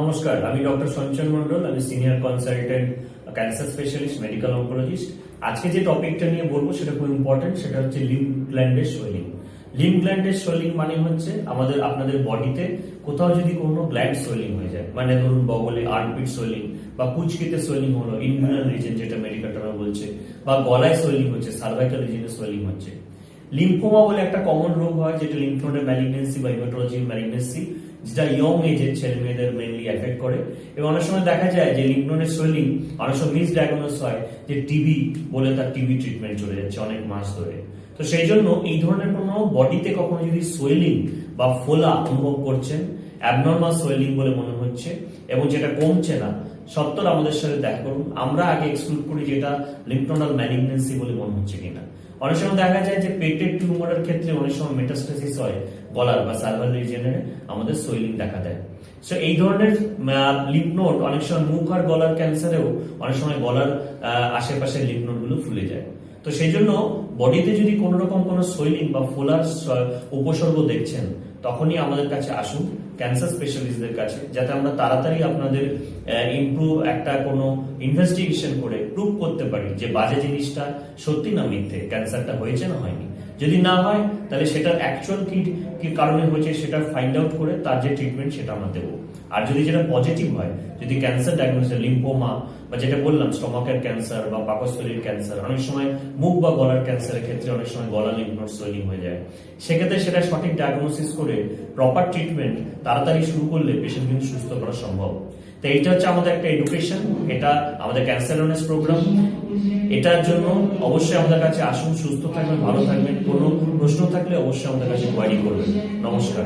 নমস্কার, আমি ডক্টর সঞ্চয় মন্ডল। আমি senior consultant cancer specialist, medical oncologist. আজকে যে টপিকটা নিয়ে বলবো সেটা খুব ইম্পর্টেন্ট। সেটা হচ্ছে লিম্ফ গ্ল্যান্ডের সোয়েলিং। লিম্ফ গ্ল্যান্ডের সোয়েলিং মানে হচ্ছে আপনাদের বডিতে কোথাও যদি কোনো গ্ল্যান্ড সোয়েলিং হয়ে যায়, মানে ধরুন বগলে আর্মপিট সোয়েলিং, বা পুচকিতে সোয়েলিং হলো, ইনগুইনাল রিজন যেটা মেডিকেল টার্মে বলছে, বা গলায় সোয়েলিং হচ্ছে, সার্ভাইকাল রিজনে সোয়েলিং হচ্ছে। লিম্ফোমা বলে একটা কমন রোগ হয়, যেটা লিম্ফ নোডের ম্যালিগনেন্সি বা হিমাটোলজিক্যাল ম্যালিগনেন্সি, যেটা ইয়ং এজের ছেলে মেয়েদের মেইনলি এফেক্ট করে। এবং অনেক সময় দেখা যায় যে লিম্ফ নোডের সোয়েলিং অনেক সময় মিসডায়াগনোস হয়, যে টিবি বলে তার টিবি ট্রিটমেন্ট চলে যাচ্ছে অনেক মাস ধরে। তো সেই জন্য এই ধরনের কোনো বডিতে কখনো যদি সোয়েলিং বা ফোলা অনুভব করছেন, অ্যাবনর্মাল সোয়েলিং বলে মনে হচ্ছে এবং যেটা কমছে না, সত্তর আমাদের সাথে দেখা করুন। আমরা আগে এক্সক্লুড করি যেটা লিম্ফ নোডাল ম্যালিগনেন্সি বলে মনে হচ্ছে কিনা। অনেক সময় দেখা যায় যে পেটের টিউমারের ক্ষেত্রে অনেক সময় মেটাস্টাসিস হয়, গলার বা সার্ভাল রিজিয়নে আমাদের সোয়েলিং দেখা দেয়। সো এই ধরনের লিম্ফ নোড অনেক সময় মুখ আর গলার ক্যান্সারেও অনেক সময় গলার আশেপাশে লিম্ফ নোড গুলো ফুলে যায়। তো সেই জন্য বডিতে যদি কোনো রকম কোনো সোয়েলিং বা ফোলার উপসর্গ দেখছেন, তখনই আমাদের কাছে আসুন ক্যান্সার স্পেশালিস্টদের কাছে, যাতে আমরা তাড়াতাড়ি আপনাদের ইমপ্রুভ একটা কোনো ইনভেস্টিগেশন করে প্রুভ করতে পারি যে বাজে জিনিসটা সত্যি না মিথ্যে, ক্যান্সারটা হয়েছে না হয়নি। যদি না হয় তাহলে সেটার অ্যাকচুয়াল কি কারণে হয়েছে সেটা ফাইন্ড আউট করে তার যে ট্রিটমেন্ট সেটা আমরা দেবো। আর যদি যেটা পজিটিভ হয়, যদি ক্যান্সার ডায়াগনোসিস লিম্ফোমা বা যেটা বললাম স্টমাকের ক্যান্সার বা পাকস্থলীর ক্যান্সার, অনেক সময় মুখ বা গলার ক্যান্সারের ক্ষেত্রে অনেক সময় গলা লিম্ফ নোড সোয়েলিং হয়ে যায়, সেক্ষেত্রে সেটা সঠিক ডায়াগনোসিস করে প্রপার ট্রিটমেন্ট তাড়াতাড়ি শুরু করলে পেশেন্ট কিন্তু সুস্থ করা সম্ভব। তো এইটা হচ্ছে আমাদের একটা এডুকেশন, এটা আমাদের ক্যান্সার অ্যাওয়ারনেস প্রোগ্রাম। এটার জন্য অবশ্যই আমাদের কাছে আসুন, সুস্থ থাকবেন, ভালো থাকবেন। কোনো প্রশ্ন থাকলে অবশ্যই আমাদের কাছে কোয়ারি করবেন। নমস্কার।